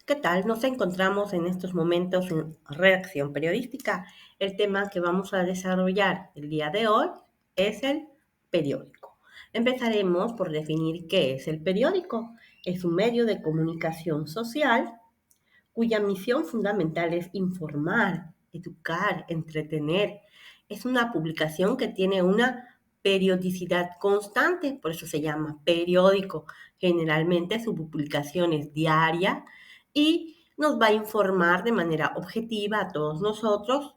¿Qué tal? Nos encontramos en estos momentos en redacción periodística. El tema que vamos a desarrollar el día de hoy es el periódico. Empezaremos por definir qué es el periódico. Es un medio de comunicación social cuya misión fundamental es informar, educar, entretener. Es una publicación que tiene una periodicidad constante, por eso se llama periódico. Generalmente su publicación es diaria y nos va a informar de manera objetiva a todos nosotros,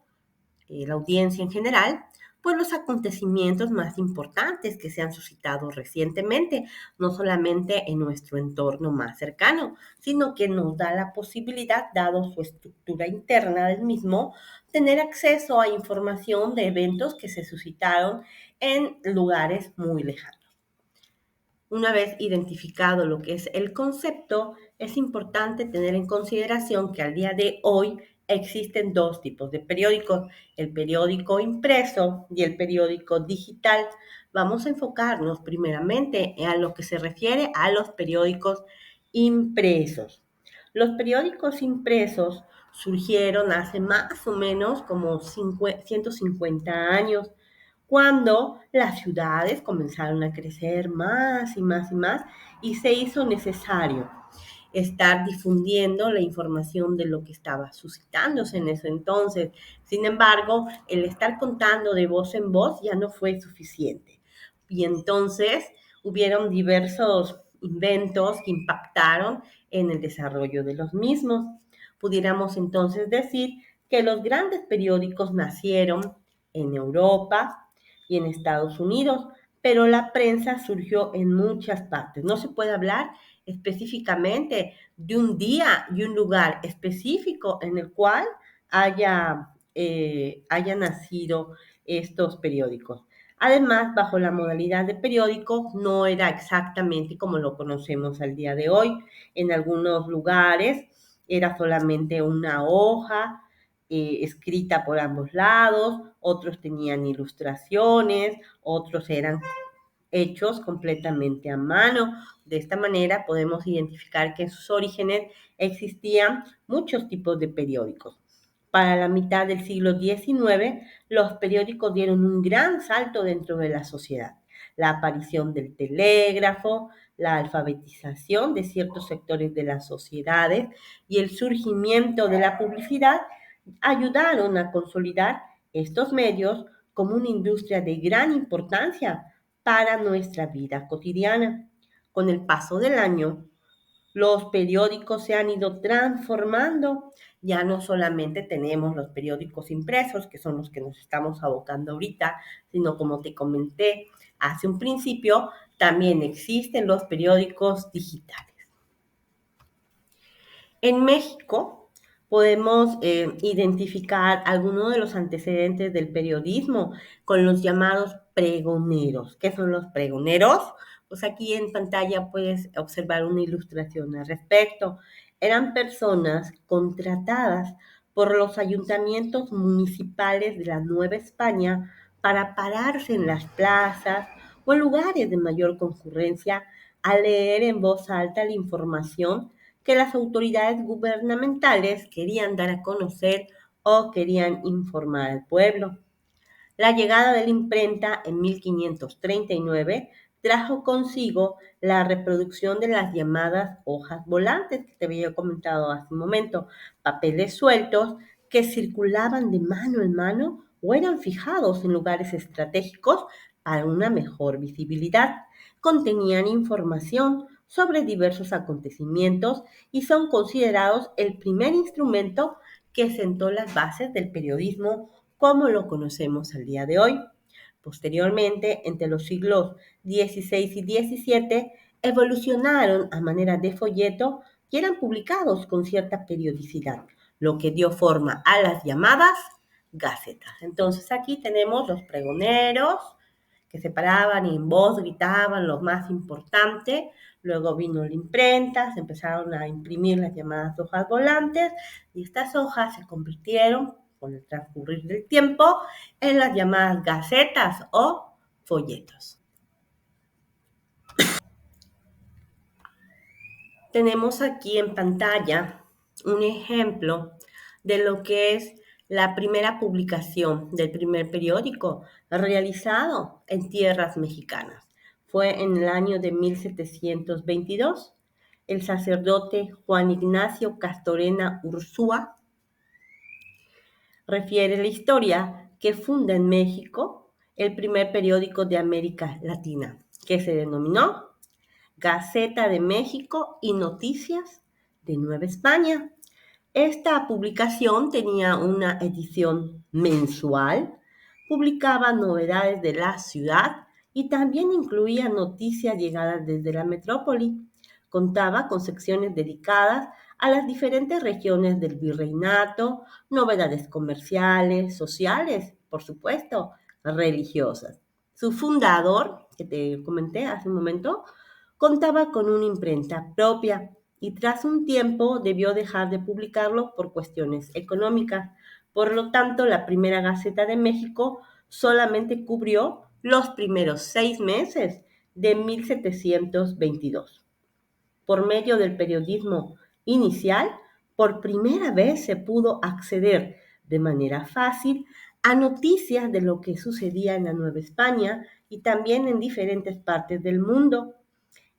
la audiencia en general, pues los acontecimientos más importantes que se han suscitado recientemente, no solamente en nuestro entorno más cercano, sino que nos da la posibilidad, dado su estructura interna del mismo, tener acceso a información de eventos que se suscitaron en lugares muy lejanos. Una vez identificado lo que es el concepto, es importante tener en consideración que al día de hoy existen dos tipos de periódicos, el periódico impreso y el periódico digital. Vamos a enfocarnos primeramente a lo que se refiere a los periódicos impresos. Los periódicos impresos surgieron hace más o menos como 150 años cuando las ciudades comenzaron a crecer más y más y más y se hizo necesario estar difundiendo la información de lo que estaba suscitándose en ese entonces. Sin embargo, el estar contando de voz en voz ya no fue suficiente. Y entonces hubieron diversos inventos que impactaron en el desarrollo de los mismos. Pudiéramos entonces decir que los grandes periódicos nacieron en Europa y en Estados Unidos, pero la prensa surgió en muchas partes. No se puede hablar específicamente de un día y un lugar específico en el cual haya nacido estos periódicos. Además, bajo la modalidad de periódico, no era exactamente como lo conocemos al día de hoy. En algunos lugares era solamente una hoja escrita por ambos lados, otros tenían ilustraciones, otros eran hechos completamente a mano. De esta manera podemos identificar que en sus orígenes existían muchos tipos de periódicos. Para la mitad del siglo XIX, los periódicos dieron un gran salto dentro de la sociedad. La aparición del telégrafo, la alfabetización de ciertos sectores de las sociedades y el surgimiento de la publicidad ayudaron a consolidar estos medios como una industria de gran importancia para nuestra vida cotidiana. Con el paso del año, los periódicos se han ido transformando. Ya no solamente tenemos los periódicos impresos, que son los que nos estamos abocando ahorita, sino como te comenté hace un principio, también existen los periódicos digitales. En México podemos identificar algunos de los antecedentes del periodismo con los llamados pregoneros. ¿Qué son los pregoneros? Pues aquí en pantalla puedes observar una ilustración al respecto. Eran personas contratadas por los ayuntamientos municipales de la Nueva España para pararse en las plazas o en lugares de mayor concurrencia a leer en voz alta la información que las autoridades gubernamentales querían dar a conocer o querían informar al pueblo. La llegada de la imprenta en 1539 trajo consigo la reproducción de las llamadas hojas volantes que te había comentado hace un momento, papeles sueltos que circulaban de mano en mano o eran fijados en lugares estratégicos para una mejor visibilidad. Contenían información sobre diversos acontecimientos y son considerados el primer instrumento que sentó las bases del periodismo como lo conocemos al día de hoy. Posteriormente, entre los siglos XVI y XVII, evolucionaron a manera de folleto y eran publicados con cierta periodicidad, lo que dio forma a las llamadas gacetas. Entonces aquí tenemos los pregoneros que se paraban y en voz gritaban lo más importante. Luego vino la imprenta, se empezaron a imprimir las llamadas hojas volantes y estas hojas se convirtieron con el transcurrir del tiempo en las llamadas gacetas o folletos. Tenemos aquí en pantalla un ejemplo de lo que es la primera publicación del primer periódico realizado en tierras mexicanas. Fue en el año de 1722. El sacerdote Juan Ignacio Castorena Ursúa refiere la historia que funda en México el primer periódico de América Latina, que se denominó Gaceta de México y Noticias de Nueva España. Esta publicación tenía una edición mensual, publicaba novedades de la ciudad y también incluía noticias llegadas desde la metrópoli. Contaba con secciones dedicadas a las diferentes regiones del virreinato, novedades comerciales, sociales, por supuesto, religiosas. Su fundador, que te comenté hace un momento, contaba con una imprenta propia y tras un tiempo debió dejar de publicarlo por cuestiones económicas. Por lo tanto, la primera Gaceta de México solamente cubrió los primeros 6 meses de 1722. Por medio del periodismo inicial, por primera vez se pudo acceder de manera fácil a noticias de lo que sucedía en la Nueva España y también en diferentes partes del mundo.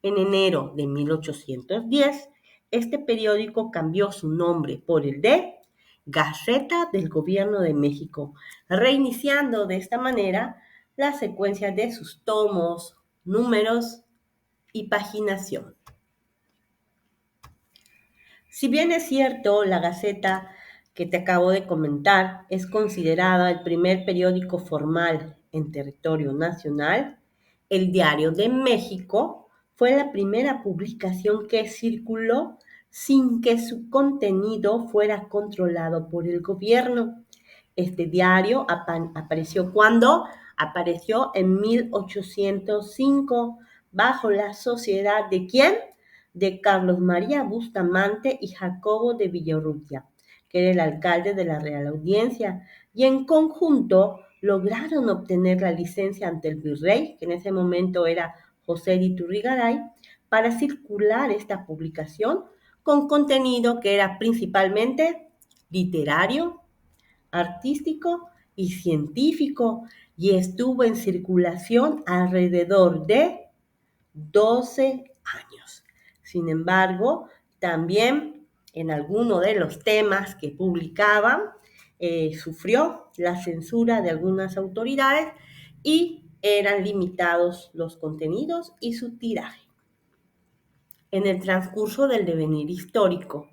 En enero de 1810, este periódico cambió su nombre por el de Gaceta del Gobierno de México, reiniciando de esta manera la secuencia de sus tomos, números y paginación. Si bien es cierto, la Gaceta que te acabo de comentar es considerada el primer periódico formal en territorio nacional, el Diario de México fue la primera publicación que circuló sin que su contenido fuera controlado por el gobierno. Este diario apareció cuando apareció en 1805 bajo la sociedad de ¿quién? De Carlos María Bustamante y Jacobo de Villarrutia, que era el alcalde de la Real Audiencia, y en conjunto lograron obtener la licencia ante el virrey, que en ese momento era José de Iturrigaray, para circular esta publicación con contenido que era principalmente literario, artístico y científico, y estuvo en circulación alrededor de 12 años. Sin embargo, también en alguno de los temas que publicaban, sufrió la censura de algunas autoridades y eran limitados los contenidos y su tiraje. En el transcurso del devenir histórico,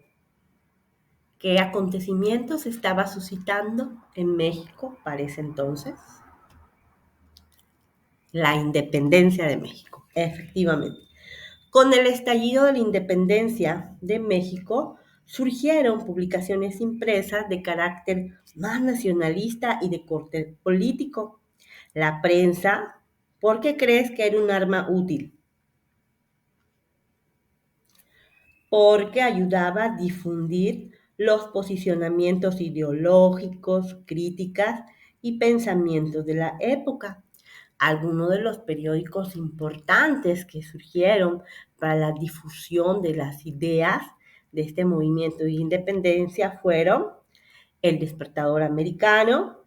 ¿qué acontecimientos estaba suscitando en México para ese entonces? La independencia de México, efectivamente. Con el estallido de la independencia de México, surgieron publicaciones impresas de carácter más nacionalista y de corte político. La prensa, ¿por qué crees que era un arma útil? Porque ayudaba a difundir los posicionamientos ideológicos, críticas y pensamientos de la época. Algunos de los periódicos importantes que surgieron para la difusión de las ideas de este movimiento de independencia fueron El Despertador Americano,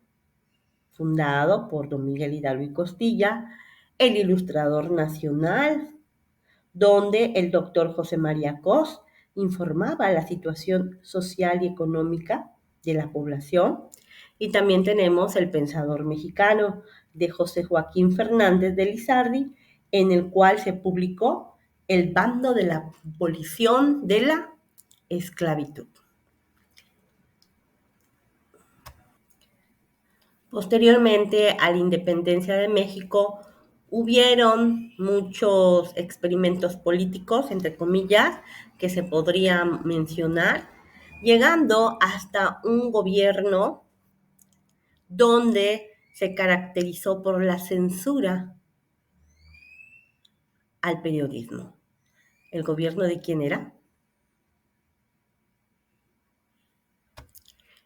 fundado por don Miguel Hidalgo y Costilla, El Ilustrador Nacional, donde el doctor José María Cos informaba la situación social y económica de la población. Y también tenemos El Pensador Mexicano de José Joaquín Fernández de Lizardi, en el cual se publicó El bando de la abolición de la esclavitud. Posteriormente a la independencia de México, hubieron muchos experimentos políticos, entre comillas, que se podrían mencionar, llegando hasta un gobierno donde se caracterizó por la censura al periodismo. ¿El gobierno de quién era?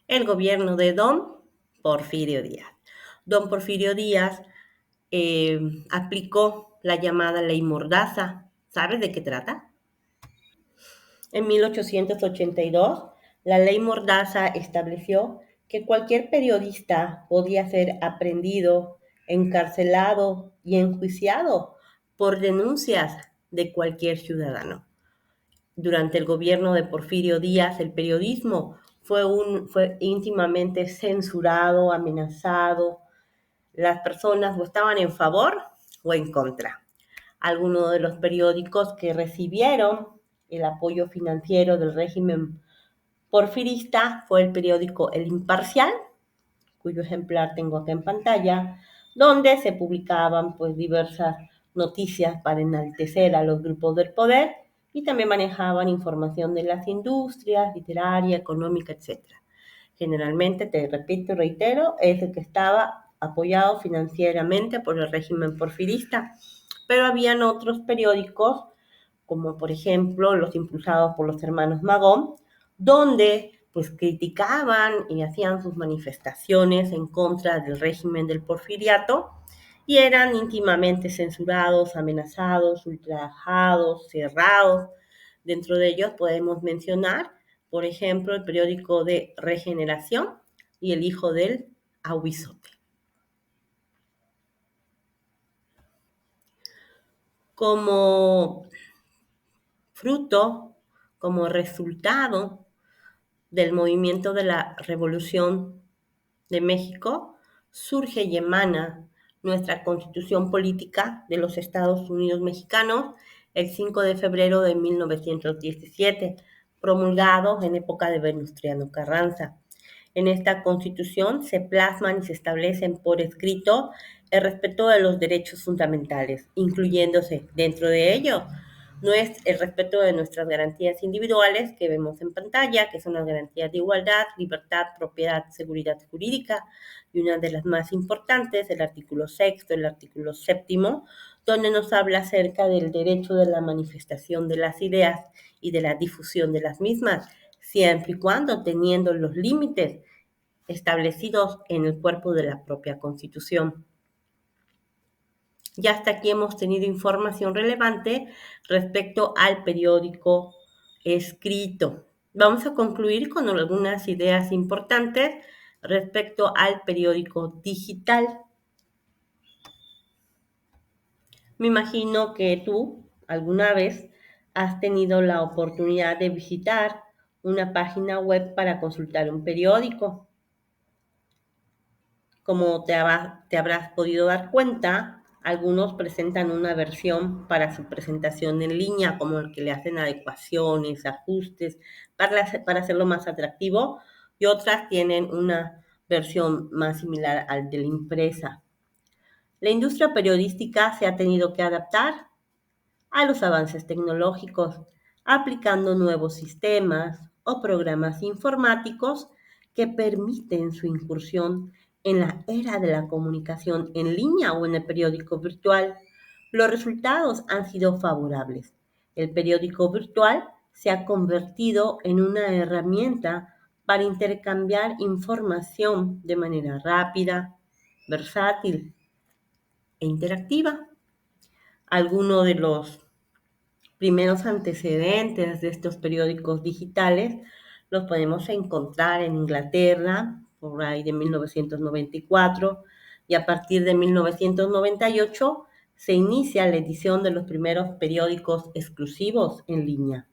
El gobierno de don Porfirio Díaz. Don Porfirio Díaz aplicó la llamada ley Mordaza. ¿Sabes de qué trata? En 1882 La ley Mordaza estableció que cualquier periodista podía ser aprehendido, encarcelado y enjuiciado por denuncias de cualquier ciudadano. Durante el gobierno de Porfirio Díaz, el periodismo fue íntimamente censurado, amenazado. Las personas o estaban en favor o en contra. Algunos de los periódicos que recibieron el apoyo financiero del régimen porfirista fue el periódico El Imparcial, cuyo ejemplar tengo acá en pantalla, donde se publicaban pues diversas noticias para enaltecer a los grupos del poder y también manejaban información de las industrias, literaria, económica, etcétera. Generalmente, te repito y reitero, es el que estaba apoyado financieramente por el régimen porfirista, pero habían otros periódicos, como por ejemplo los impulsados por los hermanos Magón, donde pues criticaban y hacían sus manifestaciones en contra del régimen del porfiriato y eran íntimamente censurados, amenazados, ultrajados, cerrados. Dentro de ellos podemos mencionar, por ejemplo, el periódico de Regeneración y El Hijo del Ahuizote. Como fruto, como resultado del movimiento de la Revolución de México, surge y emana nuestra Constitución Política de los Estados Unidos Mexicanos el 5 de febrero de 1917, promulgado en época de Venustiano Carranza. En esta Constitución se plasman y se establecen por escrito el respeto de los derechos fundamentales, incluyéndose dentro de ello el respeto de nuestras garantías individuales que vemos en pantalla, que son las garantías de igualdad, libertad, propiedad, seguridad jurídica, y una de las más importantes, el artículo sexto, el artículo séptimo, donde nos habla acerca del derecho de la manifestación de las ideas y de la difusión de las mismas, siempre y cuando teniendo los límites establecidos en el cuerpo de la propia Constitución. Ya hasta aquí hemos tenido información relevante respecto al periódico escrito. Vamos a concluir con algunas ideas importantes respecto al periódico digital. Me imagino que tú alguna vez has tenido la oportunidad de visitar una página web para consultar un periódico. Como te habrás podido dar cuenta, algunos presentan una versión para su presentación en línea, como el que le hacen adecuaciones, ajustes, para hacerlo más atractivo, y otras tienen una versión más similar al de la impresa. La industria periodística se ha tenido que adaptar a los avances tecnológicos, aplicando nuevos sistemas o programas informáticos que permiten su incursión en la era de la comunicación en línea o en el periódico virtual. Los resultados han sido favorables. El periódico virtual se ha convertido en una herramienta para intercambiar información de manera rápida, versátil e interactiva. Algunos de los primeros antecedentes de estos periódicos digitales los podemos encontrar en Inglaterra, por ahí de 1994, y a partir de 1998 se inicia la edición de los primeros periódicos exclusivos en línea.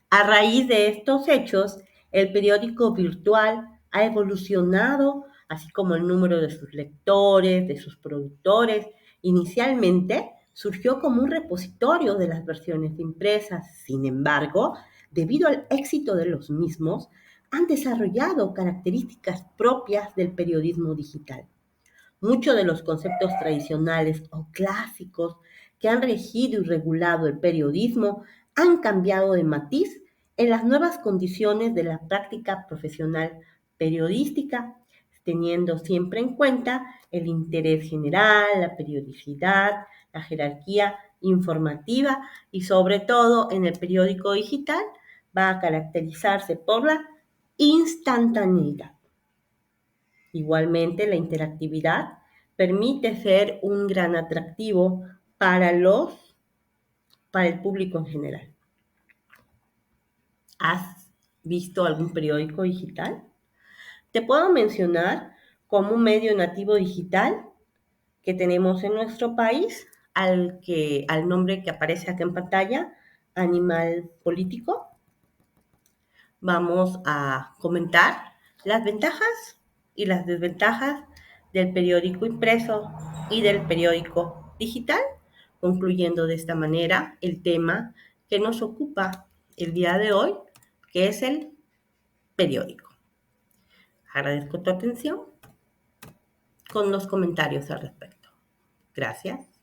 A raíz de estos hechos, el periódico virtual ha evolucionado, así como el número de sus lectores, de sus productores. Inicialmente surgió como un repositorio de las versiones impresas. Sin embargo, debido al éxito de los mismos, han desarrollado características propias del periodismo digital. Muchos de los conceptos tradicionales o clásicos que han regido y regulado el periodismo han cambiado de matiz en las nuevas condiciones de la práctica profesional periodística, teniendo siempre en cuenta el interés general, la periodicidad, la jerarquía informativa y sobre todo en el periódico digital va a caracterizarse por la instantaneidad. Igualmente, la interactividad permite ser un gran atractivo para el público en general. visto algún periódico digital? Te puedo mencionar como un medio nativo digital que tenemos en nuestro país, al nombre que aparece acá en pantalla, Animal Político. Vamos a comentar las ventajas y las desventajas del periódico impreso y del periódico digital, concluyendo de esta manera el tema que nos ocupa el día de hoy, que es el periódico. Agradezco tu atención con los comentarios al respecto. Gracias.